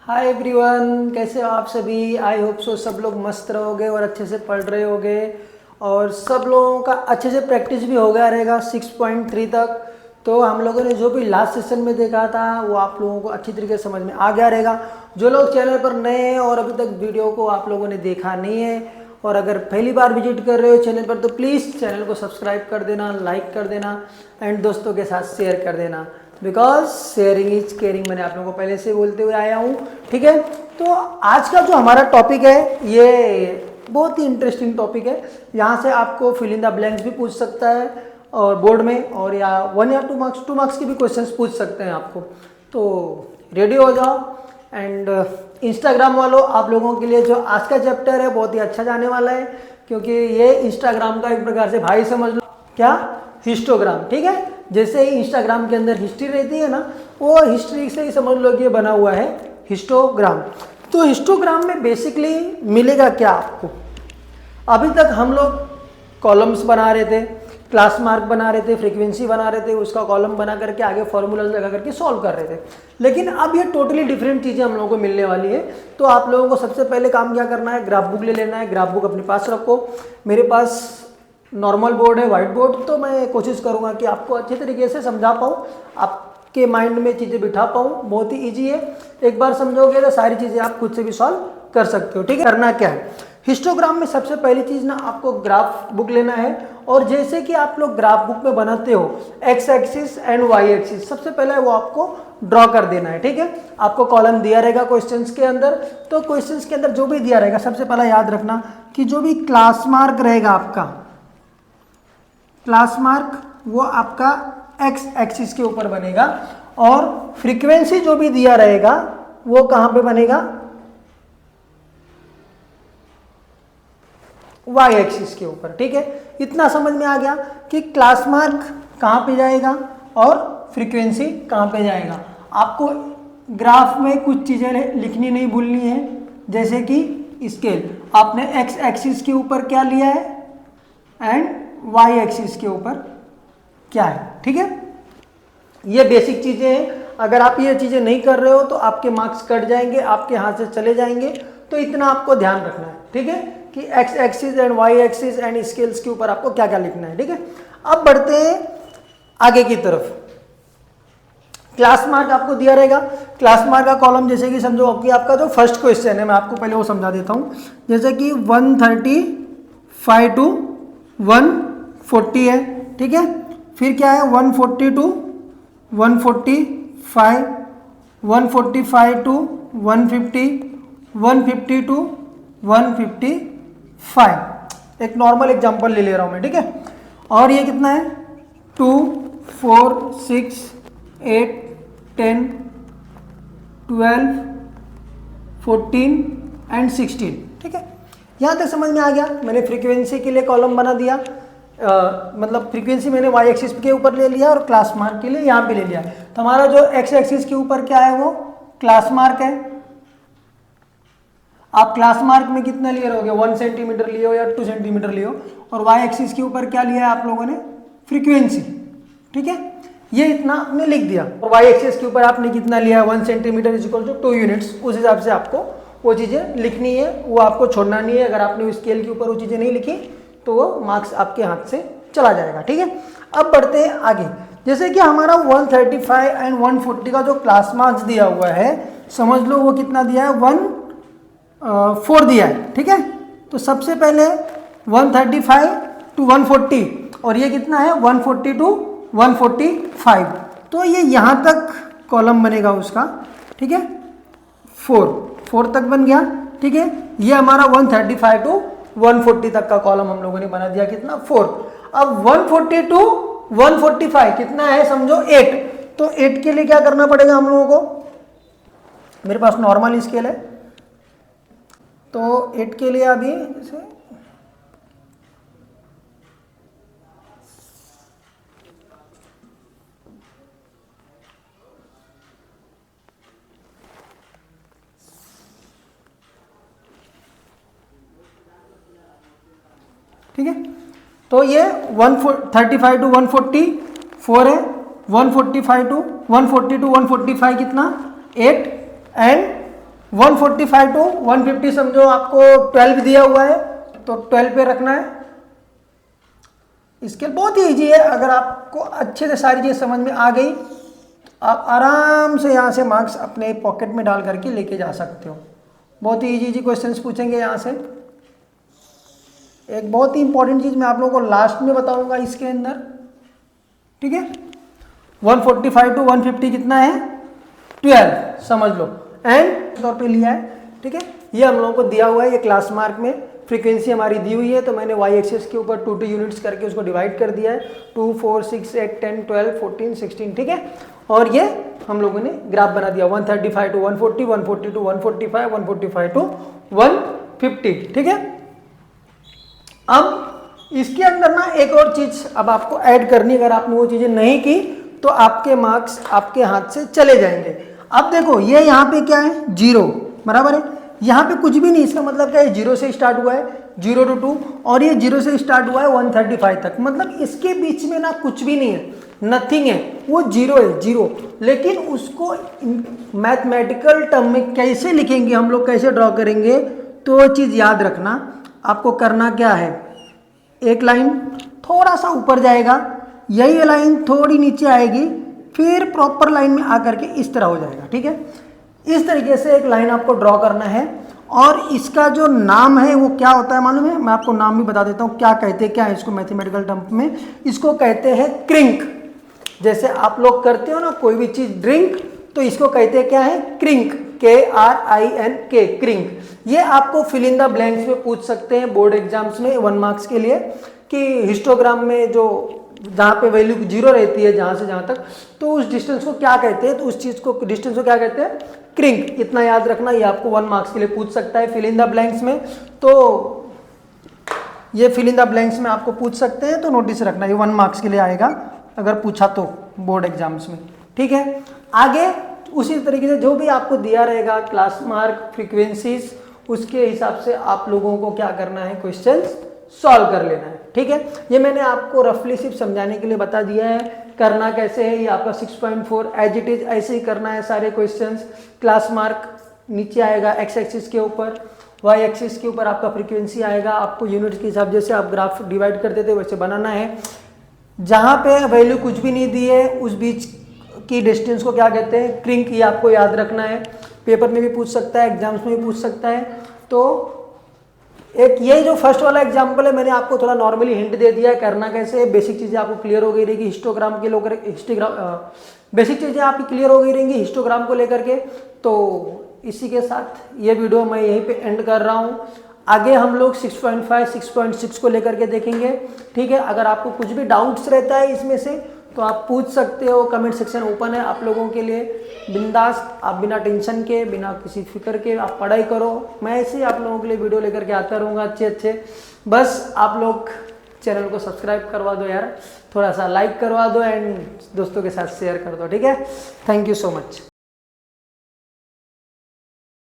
Hi everyone, कैसे हो आप सभी। आई होप सो सब लोग मस्त रहोगे और अच्छे से पढ़ रहे होगे और सब लोगों का अच्छे से प्रैक्टिस भी हो गया रहेगा 6.3 तक। तो हम लोगों ने जो भी लास्ट सेशन में देखा था वो आप लोगों को अच्छी तरीके से समझ में आ गया रहेगा। जो लोग चैनल पर नए हैं और अभी तक वीडियो को आप लोगों ने देखा नहीं है और अगर पहली बार विजिट कर रहे हो चैनल पर तो प्लीज़ चैनल को सब्सक्राइब कर देना, लाइक कर देना एंड दोस्तों के साथ शेयर कर देना, बिकॉज शेयरिंग इज केयरिंग। मैंने आप लोगों को पहले से बोलते हुए आया हूँ, ठीक है। तो आज का जो हमारा टॉपिक है ये बहुत ही इंटरेस्टिंग टॉपिक है। यहाँ से आपको फिल इन द ब्लैंक्स भी पूछ सकता है और बोर्ड में, और या 1 या 2 मार्क्स की भी क्वेश्चंस पूछ सकते हैं आपको। तो रेडी हो जाओ एंड इंस्टाग्राम वालों, आप लोगों के लिए जो आज का चैप्टर है बहुत ही अच्छा जाने वाला है, क्योंकि ये इंस्टाग्राम का एक प्रकार से भाई समझ लो, क्या, हिस्टोग्राम, ठीक है। जैसे ही इंस्टाग्राम के अंदर हिस्ट्री रहती है ना, वो हिस्ट्री से ही समझ लो कि ये बना हुआ है हिस्टोग्राम। तो हिस्टोग्राम में बेसिकली मिलेगा क्या आपको। अभी तक हम लोग कॉलम्स बना रहे थे, क्लास मार्क बना रहे थे, फ्रीक्वेंसी बना रहे थे, उसका कॉलम बना करके आगे फॉर्मूला लगा करके सॉल्व कर रहे थे। लेकिन अब ये टोटली डिफरेंट चीज़ें हम लोगों को मिलने वाली है। तो आप लोगों को सबसे पहले काम क्या करना है, ग्राफ बुक ले लेना है। ग्राफ बुक अपने पास रखो। मेरे पास नॉर्मल बोर्ड है, व्हाइट बोर्ड, तो मैं कोशिश करूँगा कि आपको अच्छे तरीके से समझा पाऊँ, आपके माइंड में चीज़ें बिठा पाऊँ। बहुत ही ईजी है, एक बार समझोगे तो सारी चीज़ें आप खुद से भी सॉल्व कर सकते हो, ठीक है। करना क्या है, हिस्टोग्राम में सबसे पहली चीज़ ना आपको ग्राफ बुक लेना है। और जैसे कि आप लोग ग्राफ बुक में बनाते हो X axis and Y axis, सबसे पहले वो आपको ड्रॉ कर देना है, ठीक है। आपको कॉलम दिया रहेगा क्वेश्चंस के अंदर, तो क्वेश्चंस के अंदर जो भी दिया रहेगा सबसे पहला याद रखना कि जो भी क्लास मार्क रहेगा आपका, क्लास मार्क वो आपका एक्स एक्सिस के ऊपर बनेगा और फ्रीक्वेंसी जो भी दिया रहेगा वो कहां पे बनेगा, वाई एक्सिस के ऊपर, ठीक है। इतना समझ में आ गया कि क्लास मार्क कहां पे जाएगा और फ्रीक्वेंसी कहां पे जाएगा। आपको ग्राफ में कुछ चीजें लिखनी नहीं भूलनी है, जैसे कि स्केल आपने एक्स एक्सिस के ऊपर क्या लिया है एंड वाई एक्सिस के ऊपर क्या है, ठीक है। ये बेसिक चीजें हैं। अगर आप ये चीजें नहीं कर रहे हो तो आपके मार्क्स कट जाएंगे, आपके हाथ से चले जाएंगे। तो इतना आपको ध्यान रखना है, ठीक है, कि X axis and Y axis and scales के ऊपर आपको क्या क्या लिखना है, ठीक है। अब बढ़ते हैं आगे की तरफ। क्लास मार्क आपको दिया रहेगा। क्लास मार्क का कॉलम जैसे कि समझो कि आपका जो फर्स्ट क्वेश्चन है, मैं आपको पहले वो समझा देता हूँ। जैसे कि 135 टू 140 है, ठीक है। फिर क्या है 140 टू 145, 145 टू 150, 150 टू 155। एक नॉर्मल एग्जांपल ले रहा हूं मैं, ठीक है। और ये कितना है 2, 4, 6, 8, 10, 12, 14 एंड 16, ठीक है। यहाँ तक समझ में आ गया। मैंने फ्रीक्वेंसी के लिए कॉलम बना दिया, मतलब फ्रीक्वेंसी मैंने वाई एक्सिस के ऊपर ले लिया और क्लास मार्क के लिए यहाँ पे ले लिया। तो हमारा जो एक्स एक्सिस के ऊपर क्या है वो क्लास मार्क है। आप क्लास मार्क में कितना लिए रहोगे, 1 सेंटीमीटर लिए हो या 2 सेंटीमीटर लिए हो। और वाई एक्सिस के ऊपर क्या लिया है आप लोगों ने, फ्रीक्वेंसी, ठीक है। ये इतना आपने लिख दिया। और वाई एक्सिस के ऊपर आपने कितना लिया है 1 centimetre is equal to 2 units. उस हिसाब से आपको वो चीज़ें लिखनी है, वो आपको छोड़ना नहीं है। अगर आपने स्केल के ऊपर वो चीज़ें नहीं लिखी तो वो मार्क्स आपके हाथ से चला जाएगा, ठीक है। अब बढ़ते हैं आगे। जैसे कि हमारा 135 एंड 140 का जो क्लास मार्क्स दिया हुआ है, समझ लो वो कितना दिया है 1.4 दिया है, ठीक है। तो सबसे पहले 135 टू 140 और ये कितना है 140 टू 145। तो ये यहाँ तक कॉलम बनेगा उसका, ठीक है। 4 तक बन गया, ठीक है। ये हमारा 135 टू 140 तक का कॉलम हम लोगों ने बना दिया, कितना 4। अब 140 टू 145 कितना है समझो 8। तो 8 के लिए क्या करना पड़ेगा हम लोगों को, मेरे पास नॉर्मल स्केल है तो 8 के लिए अभी इसे ठीक है। तो ये 135 टू 144 है, 140 टू 145 कितना 8 एंड 145 टू 150 समझो आपको 12 दिया हुआ है तो 12 पे रखना है। स्केल बहुत ही ईजी है, अगर आपको अच्छे से सारी चीज़ समझ में आ गई आप आराम से यहाँ से मार्क्स अपने पॉकेट में डाल करके लेके जा सकते हो। बहुत ही इजी क्वेश्चंस पूछेंगे यहाँ से। एक बहुत ही इंपॉर्टेंट चीज़ मैं आप लोगों को लास्ट में बताऊंगा इसके अंदर, ठीक है। 145 टू 150 कितना है 12 समझ लो, एंड तौर पे लिया है, ठीक है। ये हम लोगों को दिया हुआ है, ये क्लास मार्क में फ्रीक्वेंसी हमारी दी हुई है, तो मैंने वाई एक्सिस के ऊपर 2 यूनिट्स करके उसको डिवाइड कर दिया है, 2 4 6 8 10 12 14 16, ठीक है। और ये हम लोगों ने ग्राफ बना दिया 135 टू 140, 140 टू 145, 145 टू 150, ठीक है। अब इसके अंदर ना एक और चीज अब आपको ऐड करनी, अगर आपने वो चीजें नहीं की तो आपके मार्क्स आपके हाथ से चले जाएंगे। अब देखो ये यहाँ पे क्या है 0 बराबर है, यहाँ पे कुछ भी नहीं, इसका मतलब क्या है 0 से स्टार्ट हुआ है 0 टू 2, और ये 0 से स्टार्ट हुआ है 135 तक, मतलब इसके बीच में ना कुछ भी नहीं है, नथिंग है, वो 0 है 0। लेकिन उसको मैथमेटिकल टर्म में कैसे लिखेंगे हम लोग, कैसे ड्रॉ करेंगे, तो वो चीज़ याद रखना। आपको करना क्या है, एक लाइन थोड़ा सा ऊपर जाएगा, यही लाइन थोड़ी नीचे आएगी, फिर प्रॉपर लाइन में आकर के इस तरह हो जाएगा, ठीक है। इस तरीके से एक लाइन आपको ड्रॉ करना है, और इसका जो नाम है वो क्या होता है मालूम है, मैं आपको नाम भी बता देता हूँ क्या कहते हैं, क्या है इसको मैथमेटिकल टर्म में, इसको कहते हैं क्रिंक। जैसे आप लोग करते हो ना कोई भी चीज ड्रिंक, तो इसको कहते हैं क्या है क्रिंक, KRINK क्रिंक। ये आपको फिल इन द ब्लैंक्स में पूछ सकते हैं बोर्ड एग्जाम्स में 1 मार्क्स के लिए, कि हिस्टोग्राम में जो जहाँ पे वैल्यू 0 रहती है जहाँ से जहाँ तक, तो उस डिस्टेंस को क्या कहते हैं, तो उस चीज़ को डिस्टेंस को क्या कहते हैं क्रिंक। इतना याद रखना, ये आपको 1 मार्क्स के लिए पूछ सकता है फिल इन द ब्लैंक्स में, तो ये फिल इन द ब्लैंक्स में आपको पूछ सकते हैं, तो नोटिस रखना ये 1 मार्क्स के लिए आएगा अगर पूछा तो बोर्ड एग्जाम्स में, ठीक है। आगे उसी तरीके से जो भी आपको दिया रहेगा क्लास मार्क फ्रीक्वेंसीज, उसके हिसाब से आप लोगों को क्या करना है, क्वेश्चंस सॉल्व कर लेना है, ठीक है। ये मैंने आपको रफली सिर्फ समझाने के लिए बता दिया है, करना कैसे है ये आपका 6.4 एज इट इज ऐसे ही करना है सारे क्वेश्चंस। क्लास मार्क नीचे आएगा एक्स एक्सिस के ऊपर, वाई एक्सिस के ऊपर आपका फ्रीक्वेंसी आएगा, आपको यूनिट के हिसाब जैसे आप ग्राफ डिवाइड करते थे वैसे बनाना है। जहाँ पे वैल्यू कुछ भी नहीं दी है उस बीच की डिस्टेंस को क्या कहते हैं क्रिंक, ये आपको याद रखना है, पेपर में भी पूछ सकता है, एग्जाम्स में भी पूछ सकता है। तो एक ये जो फर्स्ट वाला एग्जाम्पल है मैंने आपको थोड़ा नॉर्मली हिंट दे दिया है, करना कैसे है, बेसिक चीज़ें आपको क्लियर हो गई रहेगी, हिस्टोग्राम के लोग बेसिक चीज़ें आपकी क्लियर हो गई रहेंगी हिस्टोग्राम को लेकर के। तो इसी के साथ ये वीडियो मैं यहीं पे एंड कर रहा हूँ। आगे हम लोग 6.5 6.6 को लेकर के देखेंगे, ठीक है। अगर आपको कुछ भी डाउट्स रहता है इसमें से तो आप पूछ सकते हो, कमेंट सेक्शन ओपन है आप लोगों के लिए, बिंदास आप बिना टेंशन के बिना किसी फिक्र के आप पढ़ाई करो। मैं ऐसे ही आप लोगों के लिए वीडियो लेकर के आता रहूँगा अच्छे। बस आप लोग चैनल को सब्सक्राइब करवा दो यार, थोड़ा सा लाइक करवा दो, एंड दोस्तों के साथ शेयर कर दो, ठीक है। Thank you so much.